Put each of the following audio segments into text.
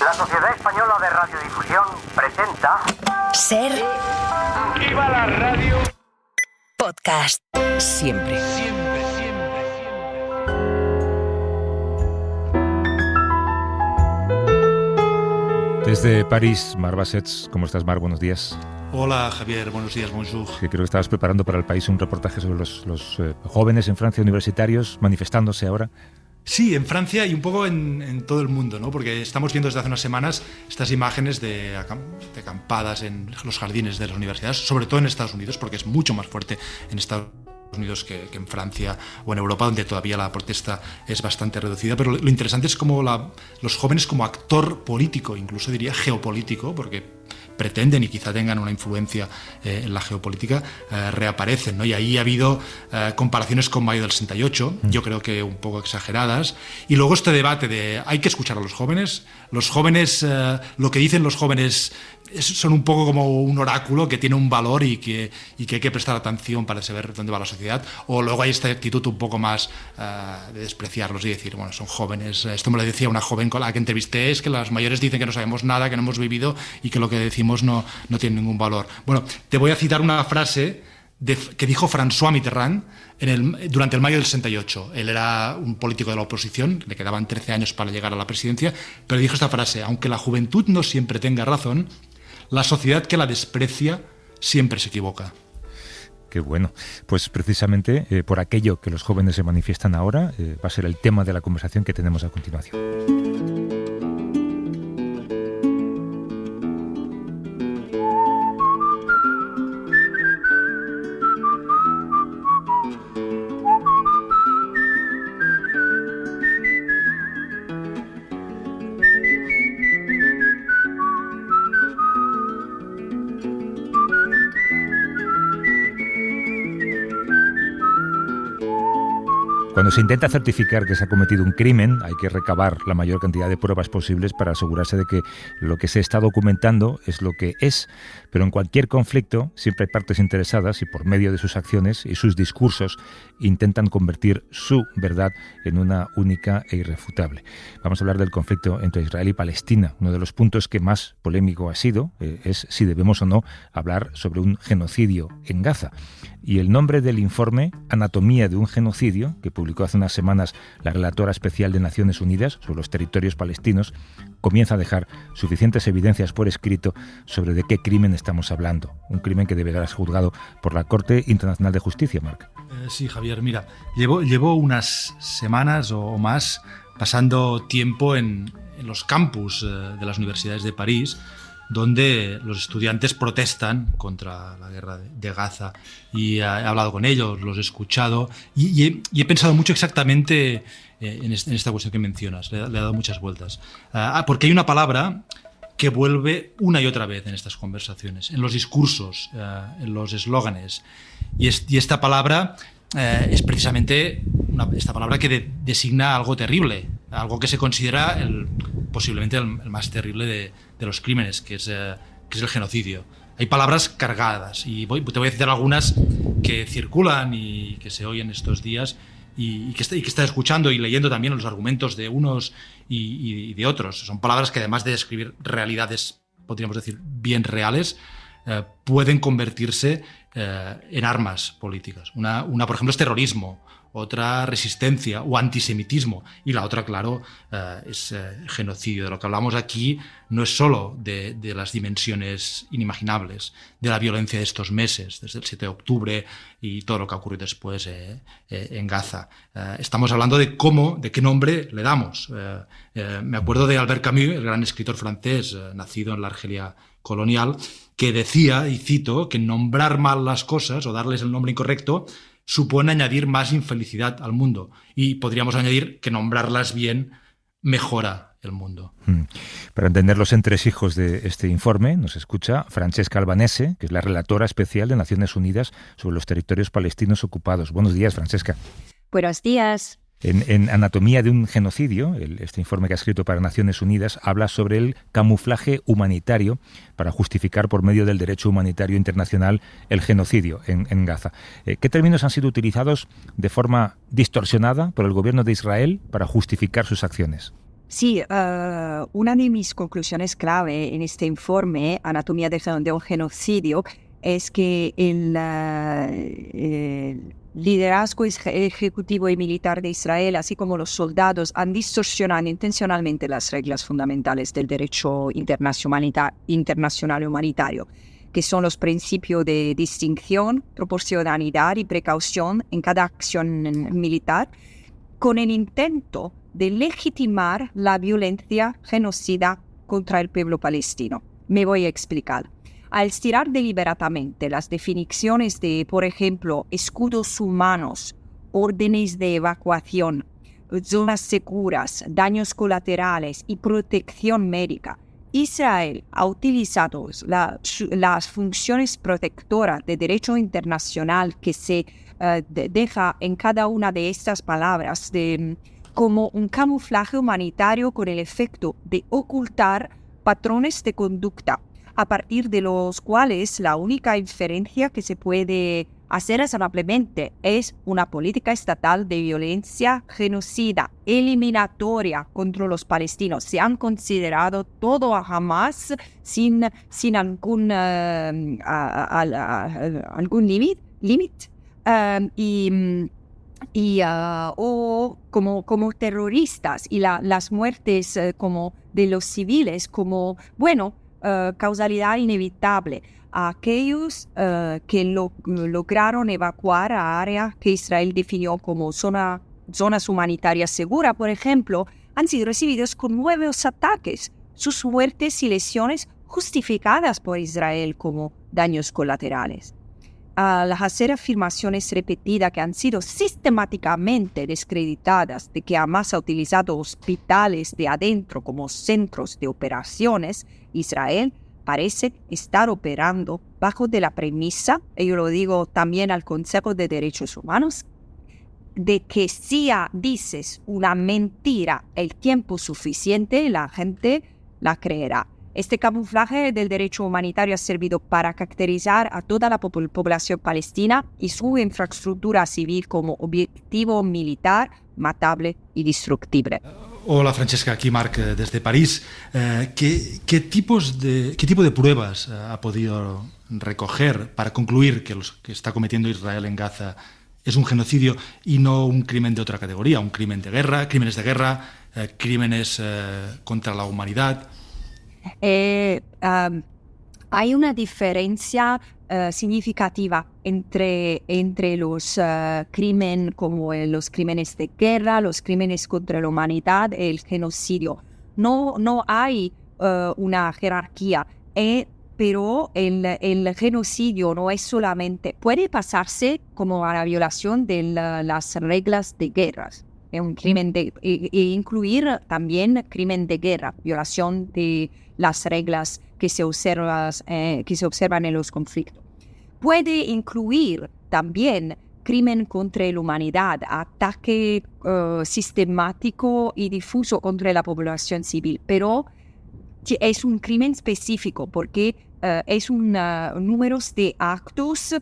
La Sociedad Española de Radiodifusión presenta... Ser... ¡Viva la radio! Podcast. Siempre. Desde París, Mar Bassets. ¿Cómo estás, Mar? Buenos días. Hola, Javier. Buenos días, bonjour. Sí, creo que estabas preparando para El País un reportaje sobre los jóvenes en Francia universitarios manifestándose ahora. Sí, en Francia y un poco en todo el mundo, ¿no? Porque estamos viendo desde hace unas semanas estas imágenes de acampadas en los jardines de las universidades, sobre todo en Estados Unidos, porque es mucho más fuerte en Estados Unidos que en Francia o en Europa, donde todavía la protesta es bastante reducida. Pero lo interesante es cómo los jóvenes como actor político, incluso diría geopolítico, porque pretenden y quizá tengan una influencia en la geopolítica, reaparecen, ¿no? Y ahí ha habido comparaciones con mayo del 68, yo creo que un poco exageradas, y luego este debate de hay que escuchar a los jóvenes, lo que dicen los jóvenes son un poco como un oráculo que tiene un valor y que hay que prestar atención para saber dónde va la sociedad, o luego hay esta actitud un poco más de despreciarlos y decir, bueno, son jóvenes. Esto me lo decía una joven con la que entrevisté, es que las mayores dicen que no sabemos nada, que no hemos vivido y que lo que decimos no tiene ningún valor. Bueno, te voy a citar una frase que dijo François Mitterrand durante el mayo del 68. Él era un político de la oposición, le quedaban 13 años para llegar a la presidencia, pero dijo esta frase: aunque la juventud no siempre tenga razón, la sociedad que la desprecia siempre se equivoca. Qué bueno. Pues precisamente por aquello que los jóvenes se manifiestan ahora, va a ser el tema de la conversación que tenemos a continuación. Cuando se intenta certificar que se ha cometido un crimen, hay que recabar la mayor cantidad de pruebas posibles para asegurarse de que lo que se está documentando es lo que es. Pero en cualquier conflicto siempre hay partes interesadas y por medio de sus acciones y sus discursos intentan convertir su verdad en una única e irrefutable. Vamos a hablar del conflicto entre Israel y Palestina. Uno de los puntos que más polémico ha sido es si debemos o no hablar sobre un genocidio en Gaza. Y el nombre del informe Anatomía de un genocidio, que publicó hace unas semanas la relatora especial de Naciones Unidas sobre los territorios palestinos, comienza a dejar suficientes evidencias por escrito sobre de qué crimen estamos hablando. Un crimen que deberá ser juzgado por la Corte Internacional de Justicia, Marc. Sí, Javier, mira, llevo unas semanas o más pasando tiempo en los campus de las universidades de París, donde los estudiantes protestan contra la guerra de Gaza, y he hablado con ellos, los he escuchado y he pensado mucho exactamente en esta cuestión que mencionas. Le he dado muchas vueltas, porque hay una palabra que vuelve una y otra vez en estas conversaciones, en los discursos, en los eslóganes, y esta palabra es precisamente esta palabra que designa algo terrible, algo que se considera posiblemente el más terrible de los crímenes, que es el genocidio. Hay palabras cargadas, y te voy a citar algunas que circulan y que se oyen estos días, y que está escuchando y leyendo también los argumentos de unos y de otros. Son palabras que, además de describir realidades, podríamos decir, bien reales, pueden convertirse en armas políticas. Una, por ejemplo, es terrorismo, otra resistencia o antisemitismo, y la otra, claro, es genocidio. De lo que hablamos aquí no es solo de las dimensiones inimaginables de la violencia de estos meses, desde el 7 de octubre y todo lo que ha ocurrido después en Gaza. Estamos hablando de qué nombre le damos. Me acuerdo de Albert Camus, el gran escritor francés, nacido en la Argelia colonial, que decía, y cito, que nombrar mal las cosas o darles el nombre incorrecto supone añadir más infelicidad al mundo. Y podríamos añadir que nombrarlas bien mejora el mundo. Para entender los entresijos de este informe, nos escucha Francesca Albanese, que es la relatora especial de Naciones Unidas sobre los territorios palestinos ocupados. Buenos días, Francesca. Buenos días. En Anatomía de un genocidio, este informe que ha escrito para Naciones Unidas habla sobre el camuflaje humanitario para justificar por medio del derecho humanitario internacional el genocidio en Gaza. ¿Qué términos han sido utilizados de forma distorsionada por el gobierno de Israel para justificar sus acciones? Sí, una de mis conclusiones clave en este informe, Anatomía de un genocidio, es que el liderazgo ejecutivo y militar de Israel, así como los soldados, han distorsionado intencionalmente las reglas fundamentales del derecho internacional humanitario, que son los principios de distinción, proporcionalidad y precaución en cada acción militar, con el intento de legitimar la violencia genocida contra el pueblo palestino. Me voy a explicar. Al estirar deliberadamente las definiciones de, por ejemplo, escudos humanos, órdenes de evacuación, zonas seguras, daños colaterales y protección médica, Israel ha utilizado las funciones protectoras de derecho internacional que se deja en cada una de estas palabras como un camuflaje humanitario con el efecto de ocultar patrones de conducta, a partir de los cuales la única inferencia que se puede hacer razonablemente es una política estatal de violencia genocida, eliminatoria contra los palestinos. Se han considerado todo a Hamas sin algún límite o como terroristas, y las muertes como de los civiles como, causalidad inevitable a aquellos que lograron evacuar a áreas que Israel definió como zonas humanitarias seguras, por ejemplo, han sido recibidos con nuevos ataques, sus muertes y lesiones justificadas por Israel como daños colaterales. Al hacer afirmaciones repetidas que han sido sistemáticamente descreditadas de que Hamas ha utilizado hospitales de adentro como centros de operaciones, Israel parece estar operando bajo de la premisa, y yo lo digo también al Consejo de Derechos Humanos, de que si dices una mentira el tiempo suficiente, la gente la creerá. Este camuflaje del derecho humanitario ha servido para caracterizar a toda la población palestina y su infraestructura civil como objetivo militar, matable y destructible. Hola Francesca, aquí Marc desde París. ¿Qué tipo de pruebas ha podido recoger para concluir que lo que está cometiendo Israel en Gaza es un genocidio y no un crimen de otra categoría, un crimen de guerra, crímenes de guerra, crímenes contra la humanidad? Hay una diferencia significativa entre los crímenes como los crímenes de guerra, los crímenes contra la humanidad, el genocidio. No hay una jerarquía, pero el genocidio no es solamente, puede pasarse como a la violación de las reglas de guerras. Es un crimen e incluir también crimen de guerra, violación de las reglas que se observan en los conflictos. Puede incluir también crimen contra la humanidad, ataque sistemático y difuso contra la población civil, pero es un crimen específico porque es un número de actos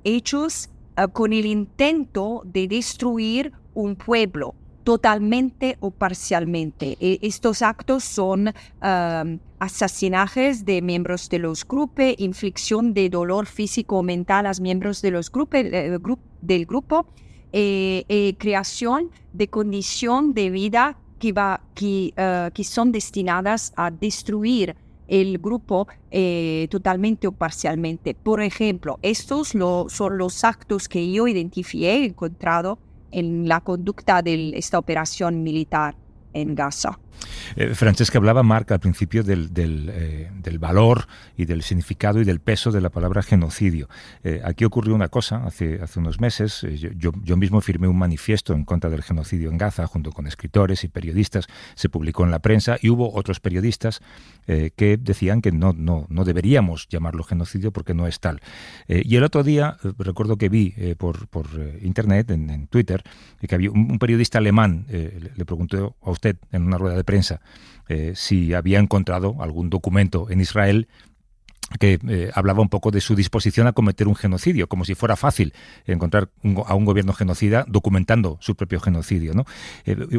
hechos con el intento de destruir un pueblo totalmente o parcialmente. Estos actos son asesinatos de miembros de los grupos, inflicción de dolor físico o mental a los miembros de los del grupo, creación de condiciones de vida que son destinadas a destruir el grupo totalmente o parcialmente. Por ejemplo, estos son los actos que yo identifiqué, encontrado en la conducta de esta operación militar en Gaza. Francesca, hablaba Marc al principio del valor y del significado y del peso de la palabra genocidio. Aquí ocurrió una cosa hace unos meses. Yo mismo firmé un manifiesto en contra del genocidio en Gaza junto con escritores y periodistas. Se publicó en la prensa y hubo otros periodistas que decían que no deberíamos llamarlo genocidio porque no es tal. Y el otro día recuerdo que vi por internet, en Twitter, que había un periodista alemán, le preguntó a usted en una rueda de prensa si había encontrado algún documento en Israel que hablaba un poco de su disposición a cometer un genocidio, como si fuera fácil encontrar a un gobierno genocida documentando su propio genocidio, ¿no?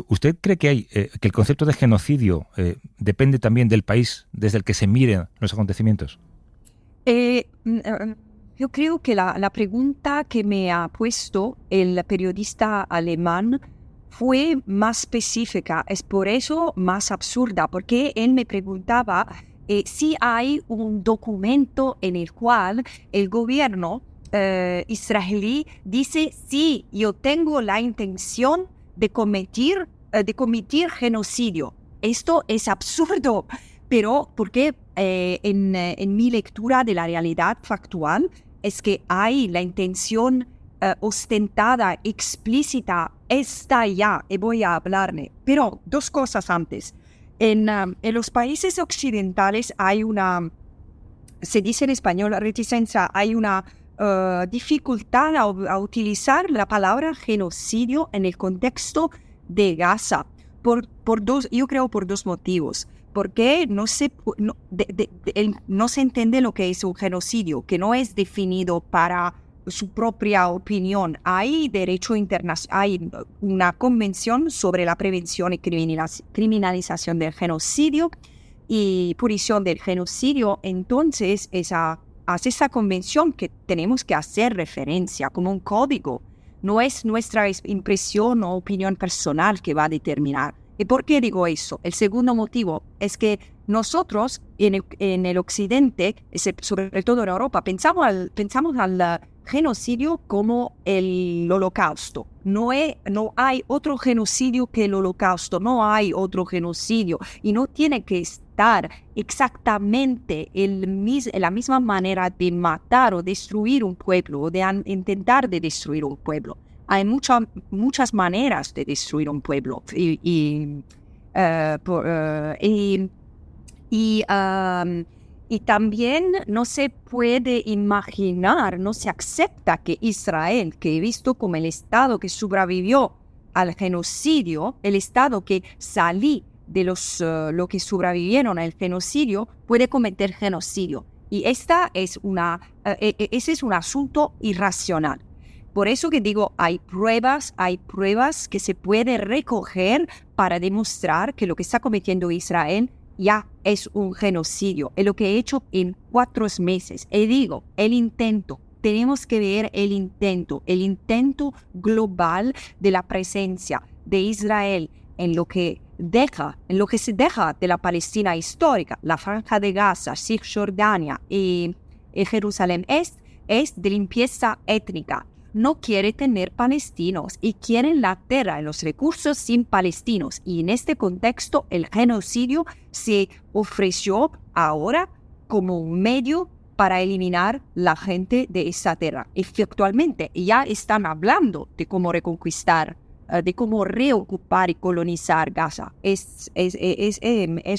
¿Usted cree que que el concepto de genocidio depende también del país desde el que se miren los acontecimientos? Yo creo que la pregunta que me ha puesto el periodista alemán fue más específica, es por eso más absurda, porque él me preguntaba si hay un documento en el cual el gobierno israelí dice: sí, yo tengo la intención de cometer genocidio. Esto es absurdo, pero porque en mi lectura de la realidad factual es que hay la intención ostentada, explícita, está ya, y voy a hablarme. Pero dos cosas antes. En los países occidentales hay se dice en español, reticencia, hay una dificultad a utilizar la palabra genocidio en el contexto de Gaza, yo creo por dos motivos. Porque no se entiende lo que es un genocidio, que no es definido para su propia opinión. Hay derecho internacional, hay una convención sobre la prevención y criminalización del genocidio y punición del genocidio. Entonces, a esa convención que tenemos que hacer referencia como un código. No es nuestra impresión o opinión personal que va a determinar. ¿Y por qué digo eso? El segundo motivo es que nosotros en el occidente, sobre todo en Europa, pensamos al genocidio como el holocausto. No hay otro genocidio que el holocausto, no hay otro genocidio. Y no tiene que estar exactamente la misma manera de matar o destruir un pueblo o de intentar de destruir un pueblo. Hay muchas maneras de destruir un pueblo y también no se puede imaginar, no se acepta que Israel, que he visto como el Estado que sobrevivió al genocidio, el Estado que salí de lo que sobrevivieron al genocidio, puede cometer genocidio. Y ese es un asunto irracional. Por eso que digo, hay pruebas que se puede recoger para demostrar que lo que está cometiendo Israel ya es un genocidio. Es lo que he hecho en 4 meses. Y digo, tenemos que ver el intento global de la presencia de Israel en lo que se deja de la Palestina histórica, la Franja de Gaza, Cisjordania y Jerusalén es de limpieza étnica. No quiere tener palestinos y quieren la tierra y los recursos sin palestinos. Y en este contexto, el genocidio se ofreció ahora como un medio para eliminar la gente de esa tierra. Efectivamente, ya están hablando de cómo reconquistar, de cómo reocupar y colonizar Gaza. Es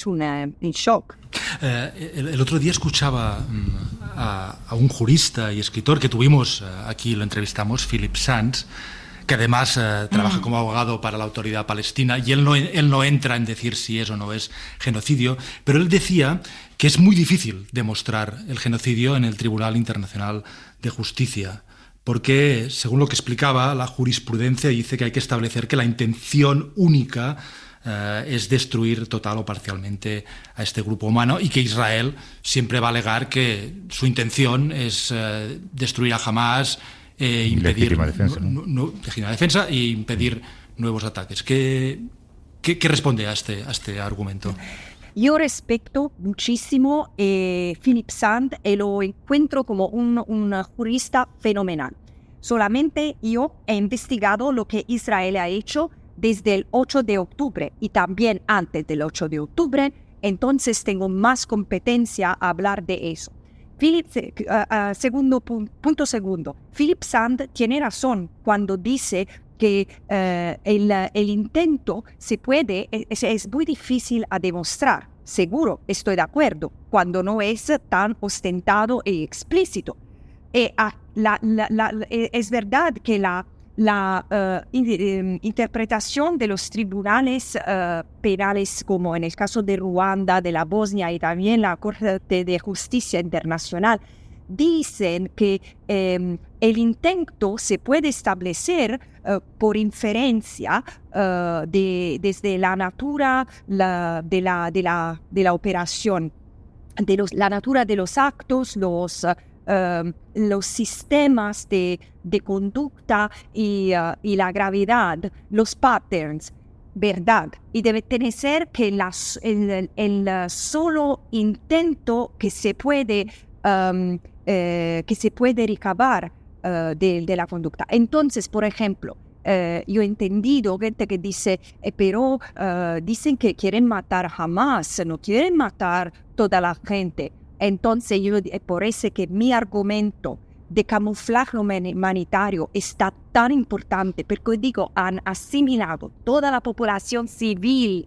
un shock. El otro día escuchaba a un jurista y escritor que tuvimos aquí, lo entrevistamos, Philip Sands, que además trabaja como abogado para la Autoridad Palestina, y él no entra en decir si es o no es genocidio, pero él decía que es muy difícil demostrar el genocidio en el Tribunal Internacional de Justicia, porque, según lo que explicaba, la jurisprudencia dice que hay que establecer que la intención única es destruir total o parcialmente a este grupo humano, y que Israel siempre va a alegar que su intención es destruir a Hamás, impedir legítima defensa e impedir nuevos ataques. ¿Qué responde a este argumento? Yo respeto muchísimo Philip Sand y lo encuentro como un jurista fenomenal. Solamente yo he investigado lo que Israel ha hecho desde el 8 de octubre y también antes del 8 de octubre, entonces tengo más competencia a hablar de eso. Punto segundo, Philip Sand tiene razón cuando dice que el intento es muy difícil a demostrar. Seguro, estoy de acuerdo, cuando no es tan ostentado y explícito. Es verdad que la la interpretación de los tribunales penales, como en el caso de Ruanda, de la Bosnia y también la Corte de Justicia Internacional, dicen que el intento se puede establecer por inferencia desde la natura de la operación, la natura de los actos, los sistemas de conducta y la gravedad, los patterns, ¿verdad? Y debe tener que el solo intento que se puede recabar de la conducta. Entonces, por ejemplo, yo he entendido gente que dice, pero dicen que quieren matar a Hamas, no quieren matar toda la gente. Entonces, por eso que mi argumento de camuflaje humanitario está tan importante, porque digo, han asimilado toda la población civil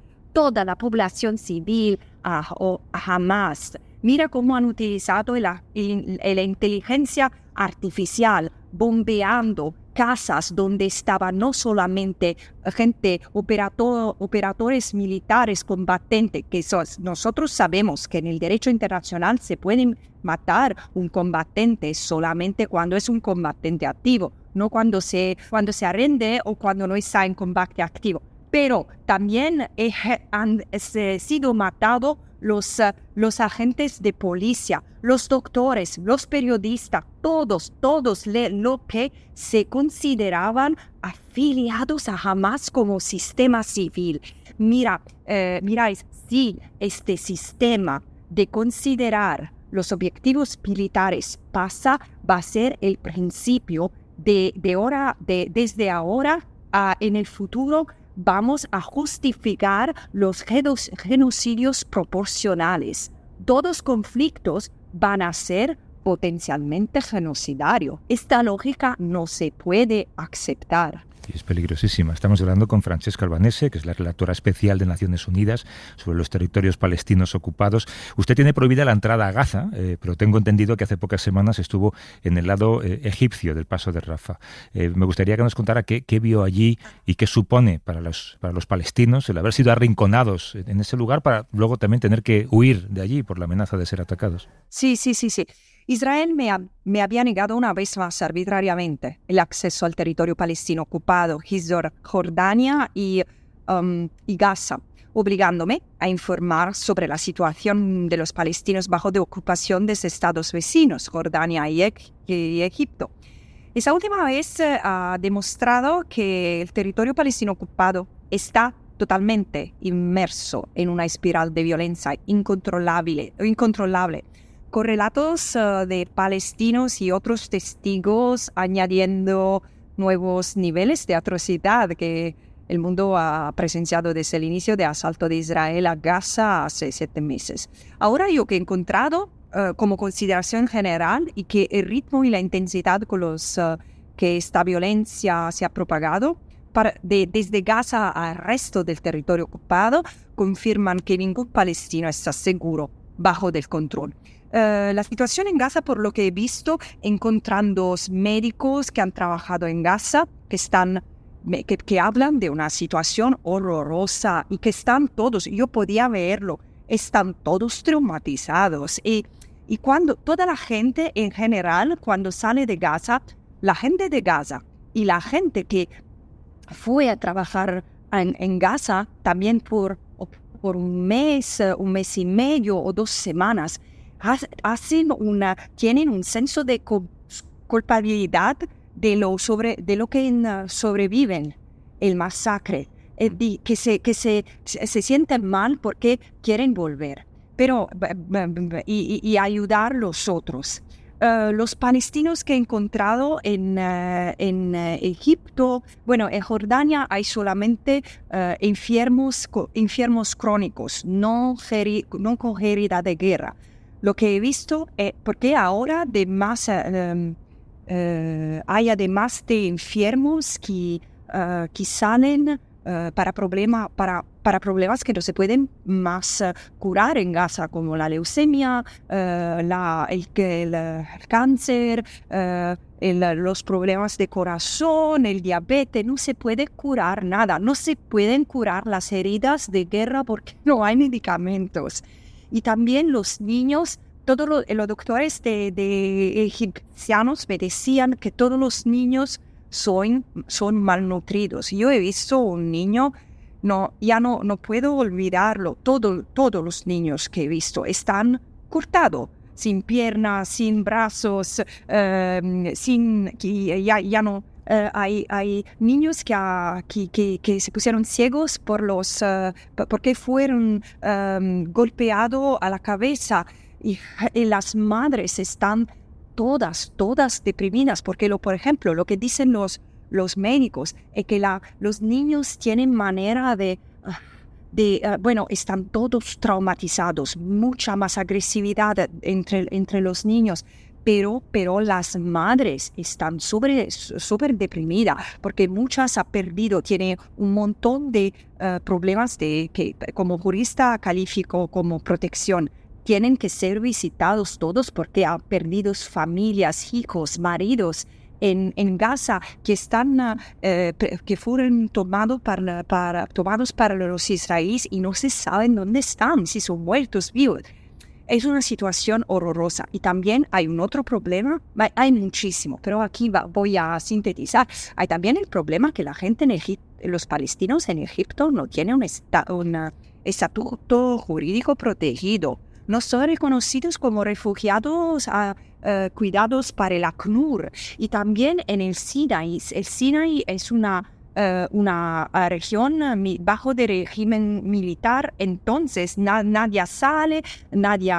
a Hamas. Mira cómo han utilizado la inteligencia artificial bombeando casas donde estaban no solamente operadores militares combatientes, que nosotros sabemos que en el derecho internacional se pueden matar un combatiente solamente cuando es un combatiente activo, no cuando se rinde o cuando no está en combate activo. Pero también han sido matados los agentes de policía, los doctores, los periodistas, todos lo que se consideraban afiliados a Hamas como sistema civil. Mira, si este sistema de considerar los objetivos militares pasa, va a ser el principio desde ahora en el futuro. Vamos a justificar los genocidios proporcionales. Todos conflictos van a ser potencialmente genocidarios. Esta lógica no se puede aceptar. Y es peligrosísima. Estamos hablando con Francesca Albanese, que es la relatora especial de Naciones Unidas sobre los territorios palestinos ocupados. Usted tiene prohibida la entrada a Gaza, pero tengo entendido que hace pocas semanas estuvo en el lado egipcio del paso de Rafah. Me gustaría que nos contara qué vio allí y qué supone para los palestinos el haber sido arrinconados en ese lugar para luego también tener que huir de allí por la amenaza de ser atacados. Sí. Israel me había negado una vez más arbitrariamente el acceso al territorio palestino ocupado, Cisjordania y Gaza, obligándome a informar sobre la situación de los palestinos bajo de ocupación de estados vecinos, Jordania y Egipto. Esa última vez ha demostrado que el territorio palestino ocupado está totalmente inmerso en una espiral de violencia incontrolable, con relatos de palestinos y otros testigos añadiendo nuevos niveles de atrocidad que el mundo ha presenciado desde el inicio del asalto de Israel a Gaza hace 7 meses. Ahora yo que he encontrado como consideración general y que el ritmo y la intensidad con los que esta violencia se ha propagado desde Gaza al resto del territorio ocupado confirman que ningún palestino está seguro bajo del control. La situación en Gaza, por lo que he visto, encontrando médicos que han trabajado en Gaza, que hablan de una situación horrorosa y que están todos, yo podía verlo, están todos traumatizados. Y cuando toda la gente en general, cuando sale de Gaza, la gente de Gaza y la gente que fue a trabajar en Gaza también por un mes y medio o 2 semanas, tienen un senso de culpabilidad de lo que sobreviven el masacre, que se sienten mal porque quieren volver, pero y ayudar a los otros. Los palestinos que he encontrado en Egipto, en Jordania hay solamente enfermos crónicos, no con herida de guerra. Lo que he visto es porque ahora hay además de enfermos que salen para problemas que no se pueden más curar en Gaza, como la leucemia, el cáncer, los problemas de corazón, el diabetes. No se puede curar nada, no se pueden curar las heridas de guerra porque no hay medicamentos. Y también los niños, todos los doctores de egipcianos me decían que todos los niños son malnutridos. Yo he visto un niño, ya no puedo olvidarlo, todos los niños que he visto están cortados, sin piernas, sin brazos, hay niños que se pusieron ciegos porque fueron golpeados a la cabeza y las madres están todas deprimidas porque por ejemplo lo que dicen los médicos es que los niños tienen manera están todos traumatizados, mucha más agresividad entre los niños, pero las madres están súper deprimidas porque muchas han perdido, tienen un montón de problemas que como jurista califico como protección. Tienen que ser visitados todos porque han perdido familias, hijos, maridos en Gaza que fueron tomados para los israelíes y no se saben dónde están, si son muertos, vivos. Es una situación horrorosa. Y también hay un otro problema, hay muchísimo, pero aquí voy a sintetizar. Hay también el problema que la gente los palestinos en Egipto no tienen un estatuto jurídico protegido. No son reconocidos como refugiados cuidados para el ACNUR. Y también en el Sinaí. El Sinaí es una región bajo de régimen militar, entonces nadie sale, nadie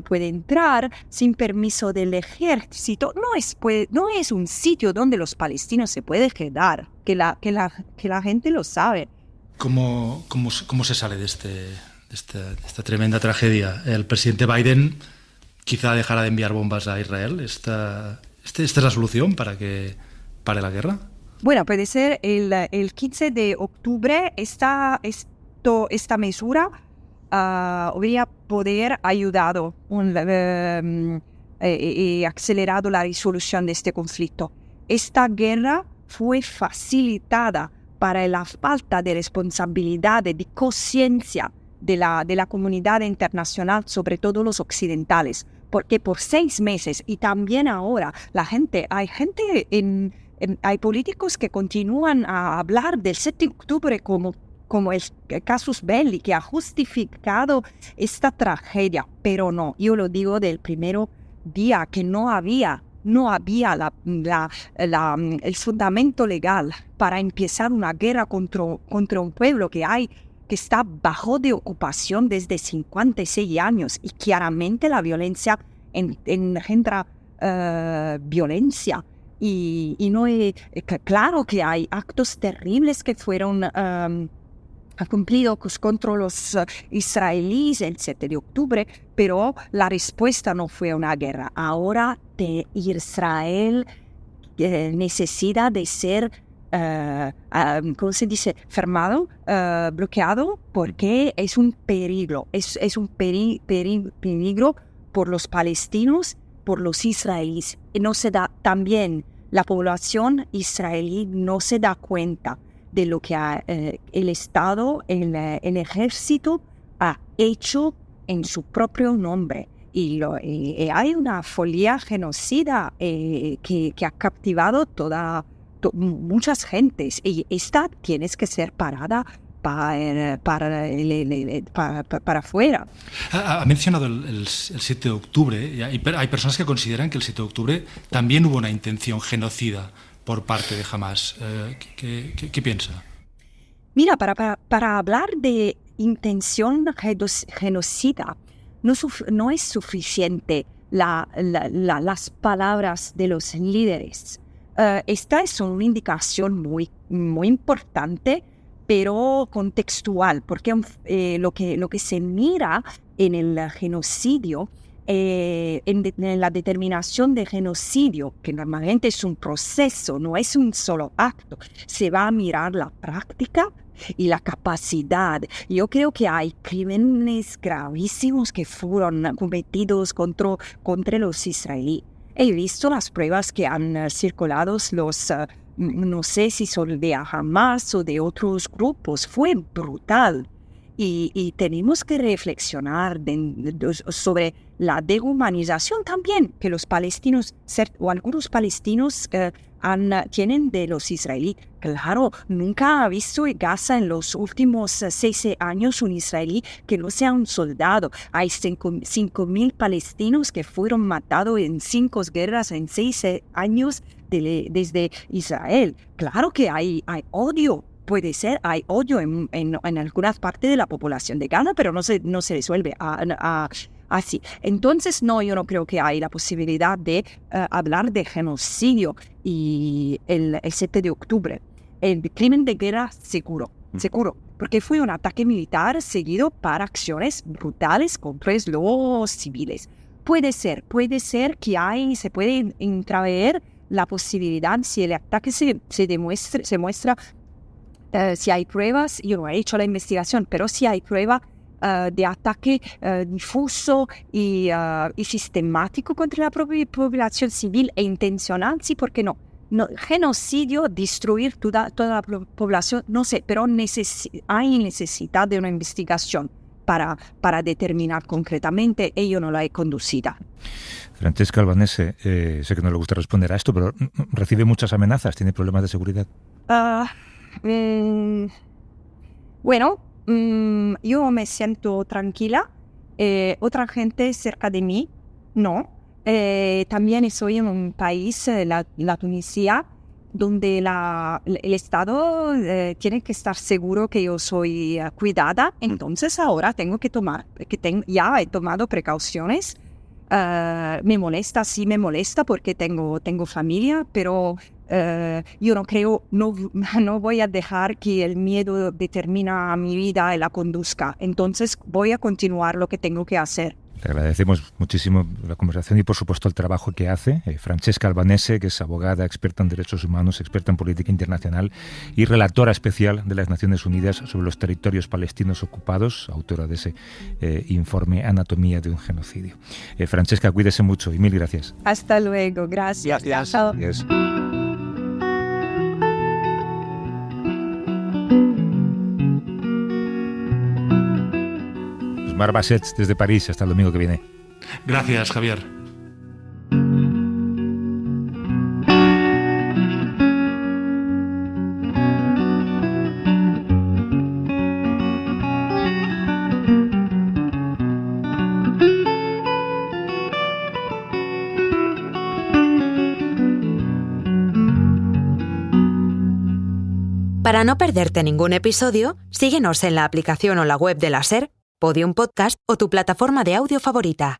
puede entrar sin permiso del ejército. No es un sitio donde los palestinos se pueden quedar, que la gente lo sabe. ¿Cómo se sale de esta tremenda tragedia? El presidente Biden quizá dejará de enviar bombas a Israel. ¿Esta es la solución para que pare la guerra? Bueno, puede ser el 15 de octubre esta mesura habría poder ayudado y acelerado la resolución de este conflicto. Esta guerra fue facilitada para la falta de responsabilidad, de conciencia de la comunidad internacional, sobre todo los occidentales, porque por 6 meses y también ahora hay políticos que continúan a hablar del 7 de octubre como el casus belli, que ha justificado esta tragedia, pero no, yo lo digo del primer día que no había el fundamento legal para empezar una guerra contra un pueblo que está bajo de ocupación desde 56 años y claramente la violencia engendra violencia. Y no claro que hay actos terribles que fueron cumplidos contra los israelíes el 7 de octubre, pero la respuesta no fue una guerra. Ahora Israel necesita de ser, ¿cómo se dice?, bloqueado, porque es un peligro. Es un peligro por los palestinos, por los israelíes. Y no se da también. La población israelí no se da cuenta de lo que el Estado, el ejército ha hecho en su propio nombre. Y hay una folía genocida que ha captivado muchas gentes. Y esta tiene que ser parada para afuera. Ha mencionado el 7 de octubre. Y hay personas que consideran que el 7 de octubre también hubo una intención genocida por parte de Hamás. ¿Qué piensa? Mira, para hablar de intención genocida, no es suficiente las palabras de los líderes. Esta es una indicación muy, muy importante, pero contextual, porque lo que se mira en el genocidio, en la determinación de genocidio, que normalmente es un proceso, no es un solo acto, se va a mirar la práctica y la capacidad. Yo creo que hay crímenes gravísimos que fueron cometidos contra los israelíes. He visto las pruebas que han circulado no sé si son de Hamas o de otros grupos. Fue brutal. Y tenemos que reflexionar sobre la deshumanización también que los palestinos, o algunos palestinos, tienen de los israelíes. Claro, nunca ha visto en Gaza en los últimos 6 años un israelí que no sea un soldado. Hay 5.000 palestinos que fueron matados en 5 guerras en 6 años desde Israel. Claro que hay odio. Puede ser, hay odio en algunas partes de la población de Gaza, pero no se resuelve así. Entonces, yo no creo que hay la posibilidad de hablar de genocidio y el 7 de octubre. El crimen de guerra, seguro, porque fue un ataque militar seguido por acciones brutales contra los civiles. Puede ser que se puede intraver la posibilidad, si el ataque se muestra. Si hay pruebas, yo no he hecho la investigación, pero si hay prueba de ataque difuso y sistemático contra la propia población civil e intencional, sí, ¿por qué no? Genocidio, destruir toda la población, no sé, pero hay necesidad de una investigación para determinar concretamente, y yo no la he conducida. Francesca Albanese, sé que no le gusta responder a esto, pero recibe muchas amenazas, tiene problemas de seguridad. Bueno, yo me siento tranquila. Otra gente cerca de mí, no. También estoy en un país, la Tunisia, donde el Estado tiene que estar seguro que yo soy cuidada. Entonces ahora tengo que ya he tomado precauciones. Me molesta porque tengo familia, pero yo no voy a dejar que el miedo determine mi vida y la conduzca. Entonces voy a continuar lo que tengo que hacer. Le agradecemos muchísimo la conversación y, por supuesto, el trabajo que hace. Francesca Albanese, que es abogada, experta en derechos humanos, experta en política internacional y relatora especial de las Naciones Unidas sobre los territorios palestinos ocupados, autora de ese informe Anatomía de un genocidio. Francesca, cuídese mucho y mil gracias. Hasta luego, gracias. Gracias. Yes. Mar Bassets desde París, hasta el domingo que viene. Gracias, Javier. Para no perderte ningún episodio, síguenos en la aplicación o la web de la SER, Podium Podcast o tu plataforma de audio favorita.